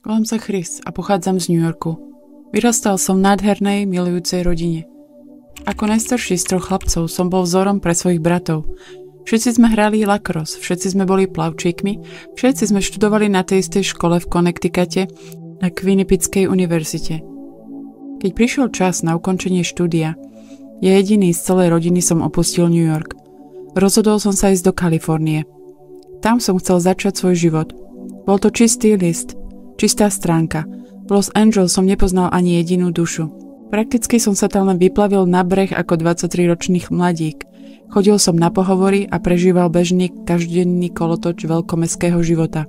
Volám sa Chris a pochádzam z New Yorku. Vyrastal som v nádhernej, milujúcej rodine. Ako najstarší z 3 chlapcov som bol vzorom pre svojich bratov. Všetci sme hrali lacrosse, všetci sme boli plavčíkmi, všetci sme študovali na tej istej škole v Connecticute na Quinnipickej univerzite. Keď prišiel čas na ukončenie štúdia, ja jediný z celej rodiny som opustil New York. Rozhodol som sa ísť do Kalifornie. Tam som chcel začať svoj život. Bol to čistý list, čistá stránka. V Los Angeles som nepoznal ani jedinú dušu. Prakticky som sa tam len vyplavil na breh ako 23-ročný mladík. Chodil som na pohovory a prežíval bežný každodenný kolotoč veľkomestského života.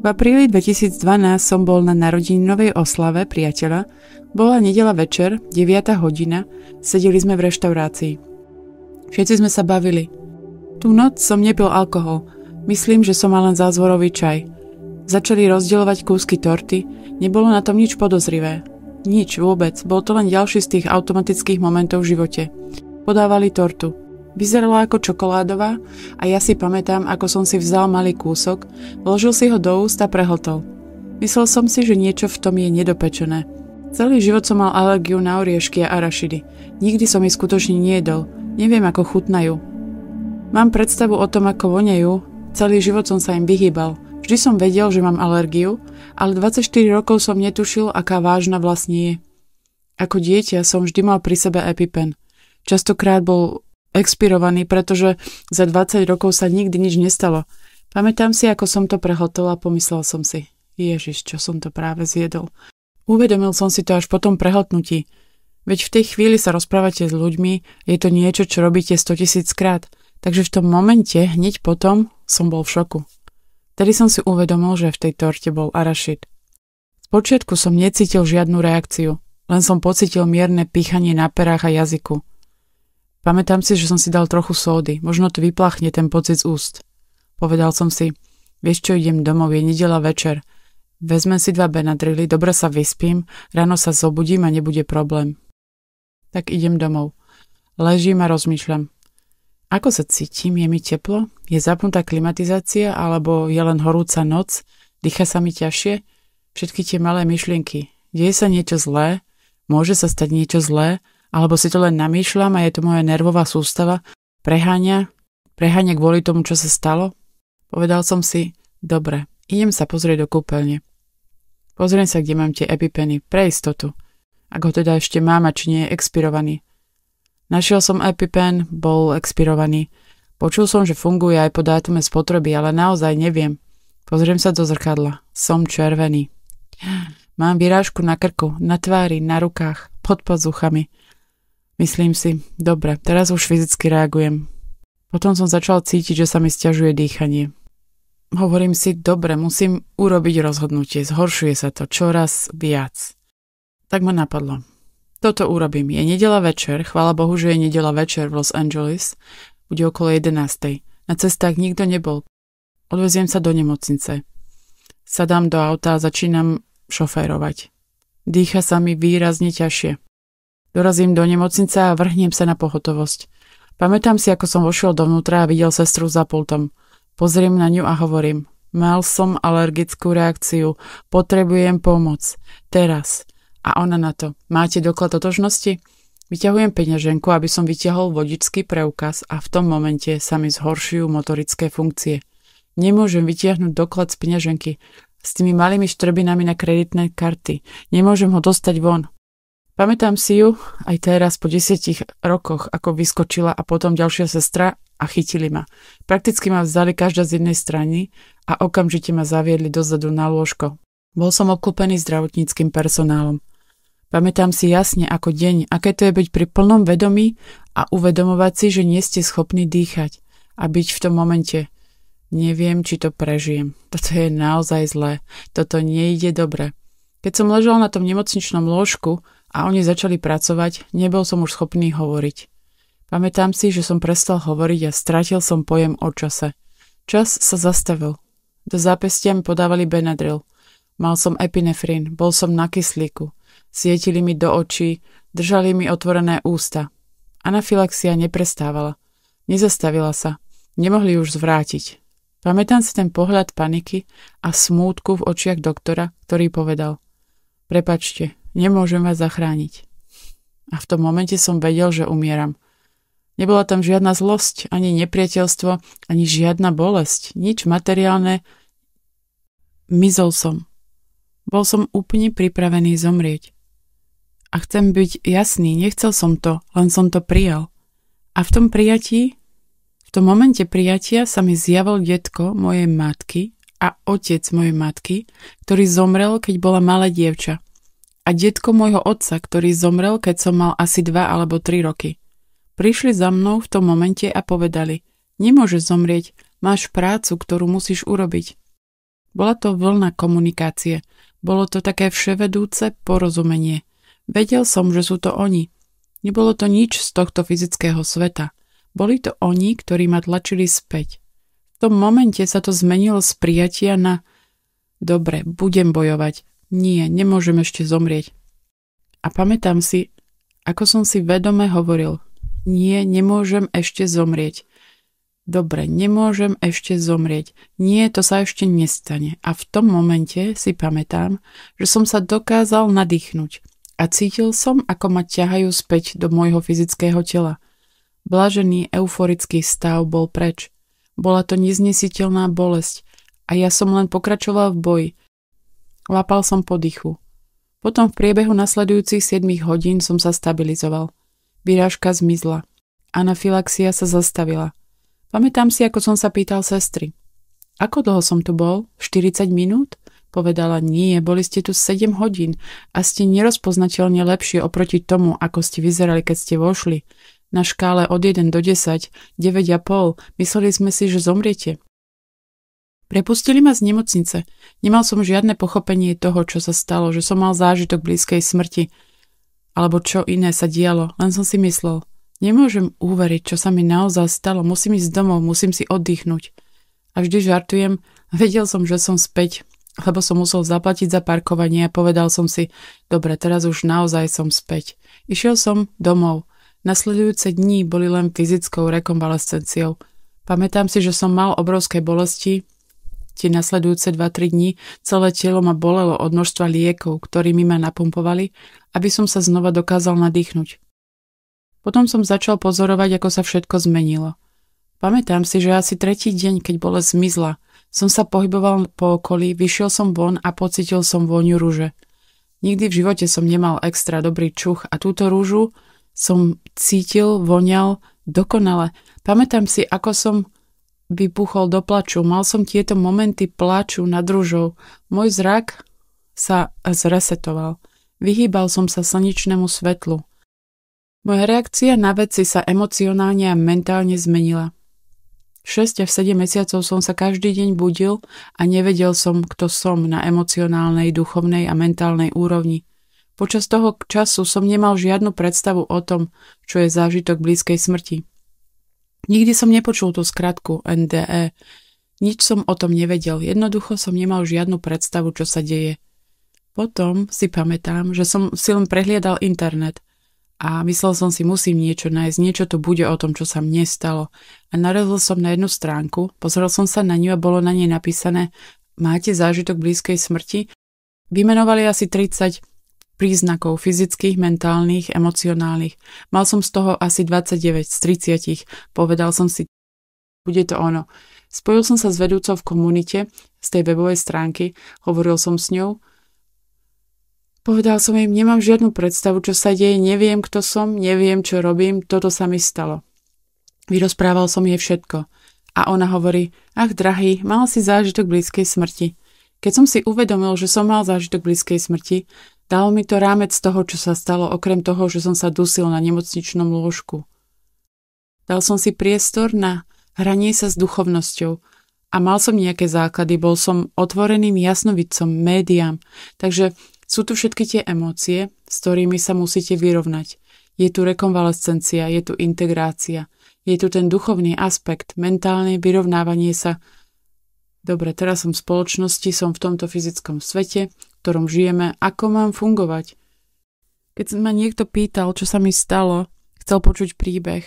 V apríli 2012 som bol na narodeninovej oslave priateľa. Bola nedeľa večer, 9. hodina, sedeli sme v reštaurácii. Všetci sme sa bavili. Tú noc som nepil alkohol. Myslím, že som mal len zázvorový čaj. Začali rozdielovať kúsky torty, nebolo na tom nič podozrivé. Nič vôbec, bol to len ďalší z tých automatických momentov v živote. Podávali tortu. Vyzerala ako čokoládová a ja si pamätám, ako som si vzal malý kúsok, vložil si ho do úst a prehltol. Myslel som si, že niečo v tom je nedopečené. Celý život som mal alergiu na oriešky a arašidy. Nikdy som ich skutočne nejedol. Neviem, ako chutnajú. Mám predstavu o tom, ako voňajú. Celý život som sa im vyhýbal. Vždy som vedel, že mám alergiu, ale 24 rokov som netušil, aká vážna vlastne je. Ako dieťa som vždy mal pri sebe EpiPen. Častokrát bol expirovaný, pretože za 20 rokov sa nikdy nič nestalo. Pamätám si, ako som to prehltol a pomyslel som si, Ježiš, čo som to práve zjedol. Uvedomil som si to až po tom prehltnutí. Veď v tej chvíli sa rozprávate s ľuďmi, je to niečo, čo robíte 100 000 krát. Takže v tom momente, hneď potom, som bol v šoku. Tedy som si uvedomil, že v tej torte bol arašid. Spočiatku som necítil žiadnu reakciu, len som pocítil mierne pýchanie na perách a jazyku. Pamätám si, že som si dal trochu sódy, možno to vypláchne ten pocit z úst. Povedal som si, vieš čo, idem domov, je nedeľa večer. Vezmem si 2 Benadryly, dobre sa vyspím, ráno sa zobudím a nebude problém. Tak idem domov. Ležím a rozmýšľam. Ako sa cítim, je mi teplo? Je zapnutá klimatizácia alebo je len horúca noc? Dýcha sa mi ťažšie? Všetky tie malé myšlienky. Deje sa niečo zlé? Môže sa stať niečo zlé? Alebo si to len namýšľam a je to moja nervová sústava? Preháňa kvôli tomu, čo sa stalo? Povedal som si, dobre, idem sa pozrieť do kúpeľne. Pozriem sa, kde mám tie EpiPeny, pre istotu. Ak ho teda ešte mám a či nie je expirovaný. Našiel som EpiPen, bol expirovaný. Počul som, že funguje aj po dátume spotreby, ale naozaj neviem. Pozriem sa do zrkadla. Som červený. Mám vyrážku na krku, na tvári, na rukách, pod pazuchami. Myslím si, dobre, teraz už fyzicky reagujem. Potom som začal cítiť, že sa mi sťažuje dýchanie. Hovorím si, dobre, musím urobiť rozhodnutie, zhoršuje sa to čoraz viac. Tak ma napadlo. Toto urobím. Je nedeľa večer, chvála Bohu, že je nedeľa večer v Los Angeles, bude okolo 11. Na cestách nikto nebol. Odveziem sa do nemocnice. Sadám do auta a začínam šoférovať. Dýcha sa mi výrazne ťažšie. Dorazím do nemocnice a vrhnem sa na pohotovosť. Pamätám si, ako som vošiel dovnútra a videl sestru za pultom. Pozriem na ňu a hovorím, mal som alergickú reakciu, potrebujem pomoc. Teraz. A ona na to, máte doklad totožnosti? Vyťahujem peňaženku, aby som vyťahol vodičský preukaz a v tom momente sa mi zhoršujú motorické funkcie. Nemôžem vytiahnuť doklad z peňaženky s tými malými štrbinami na kreditné karty. Nemôžem ho dostať von. Pamätám si ju aj teraz po 10 rokoch, ako vyskočila a potom ďalšia sestra a chytili ma. Prakticky ma vzali každá z jednej strany a okamžite ma zaviedli dozadu na lôžko. Bol som obklopený zdravotníckym personálom. Pamätám si jasne ako deň, aké to je byť pri plnom vedomí a uvedomovať si, že nie ste schopní dýchať a byť v tom momente. Neviem, či to prežijem. Toto je naozaj zlé. Toto nejde dobre. Keď som ležal na tom nemocničnom lôžku a oni začali pracovať, nebol som už schopný hovoriť. Pamätám si, že som prestal hovoriť a stratil som pojem o čase. Čas sa zastavil. Do zápestia mi podávali Benadryl. Mal som epinefrín, bol som na kyslíku. Svietili mi do očí, držali mi otvorené ústa. Anafilaxia neprestávala. Nezastavila sa. Nemohli už zvrátiť. Pamätám si ten pohľad paniky a smútku v očiach doktora, ktorý povedal: Prepačte, nemôžem vás zachrániť. A v tom momente som vedel, že umieram. Nebola tam žiadna zlosť, ani nepriateľstvo, ani žiadna bolesť, nič materiálne. Mizol som. Bol som úplne pripravený zomrieť. A chcem byť jasný, nechcel som to, len som to prijal. A v tom prijatí, v tom momente prijatia sa mi zjavil detko mojej matky a otec mojej matky, ktorý zomrel, keď bola malé dievča. A detko môjho otca, ktorý zomrel, keď som mal asi 2 alebo 3 roky. Prišli za mnou v tom momente a povedali: Nemôžeš zomrieť, máš prácu, ktorú musíš urobiť. Bola to vlna komunikácie. Bolo to také vševedúce porozumenie. Vedel som, že sú to oni. Nebolo to nič z tohto fyzického sveta. Boli to oni, ktorí ma tlačili späť. V tom momente sa to zmenilo z prijatia na: Dobre, budem bojovať. Nie, nemôžem ešte zomrieť. A pamätám si, ako som si vedome hovoril: Nie, nemôžem ešte zomrieť. Dobre, nemôžem ešte zomrieť. Nie, to sa ešte nestane. A v tom momente si pamätám, že som sa dokázal nadýchnuť a cítil som, ako ma ťahajú späť do môjho fyzického tela. Blažený euforický stav bol preč. Bola to neznesiteľná bolesť a ja som len pokračoval v boji. Lapal som po dychu. Potom v priebehu nasledujúcich 7 hodín som sa stabilizoval. Vyrážka zmizla. Anafilaxia sa zastavila. Pamätám si, ako som sa pýtal sestry: Ako dlho som tu bol? 40 minút? Povedala: Nie, boli ste tu 7 hodín a ste nerozpoznateľne lepšie oproti tomu, ako ste vyzerali, keď ste vošli. Na škále od 1 do 10, 9,5, mysleli sme si, že zomriete. Prepustili ma z nemocnice. Nemal som žiadne pochopenie toho, čo sa stalo, že som mal zážitok blízkej smrti. Alebo čo iné sa dialo, len som si myslel: Nemôžem uveriť, čo sa mi naozaj stalo, musím ísť domov, musím si oddychnúť. A vždy žartujem, vedel som, že som späť, lebo som musel zaplatiť za parkovanie a povedal som si: Dobre, teraz už naozaj som späť. Išiel som domov. Nasledujúce dni boli len fyzickou rekonvalescenciou. Pamätám si, že som mal obrovské bolesti. Tie nasledujúce 2-3 dni celé telo ma bolelo od množstva liekov, ktorými ma napumpovali, aby som sa znova dokázal nadýchnuť. Potom som začal pozorovať, ako sa všetko zmenilo. Pamätám si, že asi 3. deň, keď bolesť zmizla, som sa pohyboval po okolí, vyšiel som von a pocítil som vôňu rúže. Nikdy v živote som nemal extra dobrý čuch a túto rúžu som cítil, voňal dokonale. Pamätám si, ako som vypuchol do plaču. Mal som tieto momenty plaču nad rúžou. Môj zrak sa zresetoval. Vyhýbal som sa slnečnému svetlu. Moja reakcia na veci sa emocionálne a mentálne zmenila. 6 až 7 mesiacov som sa každý deň budil a nevedel som, kto som na emocionálnej, duchovnej a mentálnej úrovni. Počas toho času som nemal žiadnu predstavu o tom, čo je zážitok blízkej smrti. Nikdy som nepočul tú skratku NDE. Nič som o tom nevedel, jednoducho som nemal žiadnu predstavu, čo sa deje. Potom si pamätám, že som si len prehliadal internet a myslel som si, musím niečo nájsť, niečo tu bude o tom, čo sa mne stalo. A narazil som na jednu stránku, pozrel som sa na ňu a bolo na nej napísané: Máte zážitok blízkej smrti? Vymenovali asi 30 príznakov fyzických, mentálnych, emocionálnych. Mal som z toho asi 29 z 30. Povedal som si: Bude to ono. Spojil som sa s vedúcou v komunite z tej webovej stránky, hovoril som s ňou. Povedal som im: Nemám žiadnu predstavu, čo sa deje, neviem, kto som, neviem, čo robím, toto sa mi stalo. Vyrozprával som jej všetko. A ona hovorí: Ach, drahý, mal si zážitok blízkej smrti. Keď som si uvedomil, že som mal zážitok blízkej smrti, dalo mi to rámec toho, čo sa stalo, okrem toho, že som sa dusil na nemocničnom lôžku. Dal som si priestor na hranie sa s duchovnosťou a mal som nejaké základy, bol som otvoreným jasnovidcom, médiám, takže sú tu všetky tie emócie, s ktorými sa musíte vyrovnať. Je tu rekonvalescencia, je tu integrácia, je tu ten duchovný aspekt, mentálne vyrovnávanie sa. Dobre, teraz som v spoločnosti, som v tomto fyzickom svete, v ktorom žijeme, ako mám fungovať. Keď ma niekto pýtal, čo sa mi stalo, chcel počuť príbeh.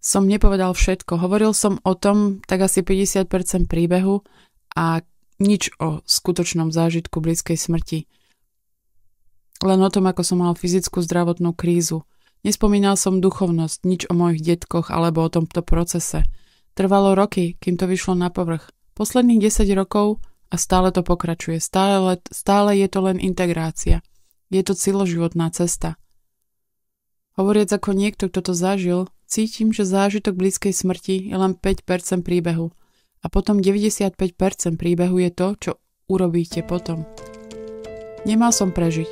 som nepovedal všetko. Hovoril som o tom tak asi 50% príbehu a nič o skutočnom zážitku blízkej smrti. Len o tom, ako som mal fyzickú zdravotnú krízu. Nespomínal som duchovnosť, nič o mojich detkoch alebo o tomto procese. Trvalo roky, kým to vyšlo na povrch. Posledných 10 rokov a stále to pokračuje. Stále je to len integrácia. Je to celoživotná cesta. Hovoriac ako niekto, kto to zažil, cítim, že zážitok blízkej smrti je len 5% príbehu. A potom 95% príbehu je to, čo urobíte potom. Nemal som prežiť.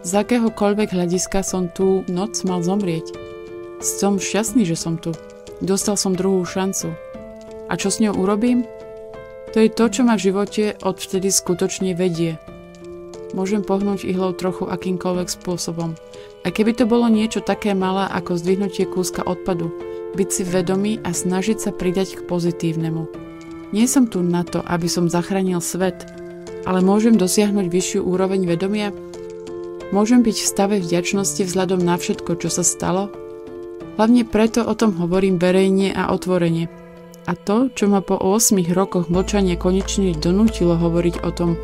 Z akéhokoľvek hľadiska som tú noc mal zomrieť. Som šťastný, že som tu. Dostal som druhú šancu. A čo s ňou urobím? To je to, čo ma v živote odvtedy skutočne vedie. Môžem pohnúť ihlou trochu akýmkoľvek spôsobom. A keby to bolo niečo také malé ako zdvihnutie kúska odpadu, byť si vedomý a snažiť sa pridať k pozitívnemu. Nie som tu na to, aby som zachránil svet, ale môžem dosiahnuť vyššiu úroveň vedomia. Môžem byť v stave vďačnosti vzhľadom na všetko, čo sa stalo? Hlavne preto o tom hovorím verejne a otvorene. A to, čo ma po 8 rokoch mlčania konečne donútilo hovoriť o tom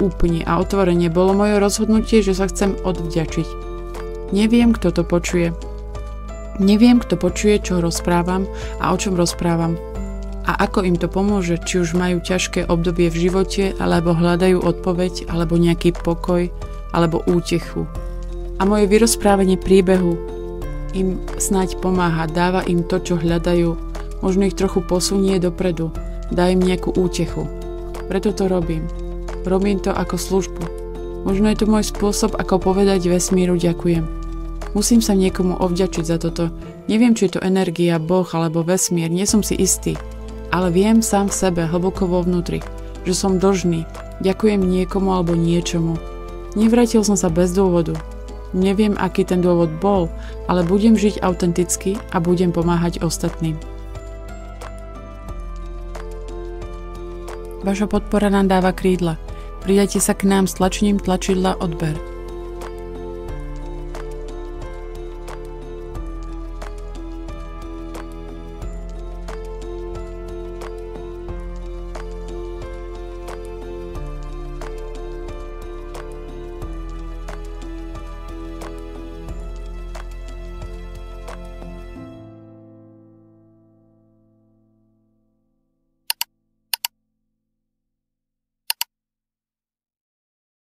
úplne a otvorene, bolo moje rozhodnutie, že sa chcem odvďačiť. Neviem, kto to počuje. Neviem, kto počuje, čo rozprávam a o čom rozprávam. A ako im to pomôže, či už majú ťažké obdobie v živote, alebo hľadajú odpoveď, alebo nejaký pokoj, alebo útechu. A moje vyrozprávanie príbehu im snáď pomáha, dáva im to, čo hľadajú, možno ich trochu posunie dopredu, dá im nejakú útechu. Preto to robím. Robím to ako službu. Možno je to môj spôsob, ako povedať vesmíru ďakujem. Musím sa niekomu ovďačiť za toto. Neviem, či je to energia, Boh alebo vesmír, nie som si istý. Ale viem sám v sebe, hlboko vo vnútri, že som dlžný. Ďakujem niekomu alebo niečomu. Nevrátil som sa bez dôvodu. Neviem, aký ten dôvod bol, ale budem žiť autenticky a budem pomáhať ostatným. Vaša podpora nám dáva krídla. Pridajte sa k nám s tlačením tlačidla odber.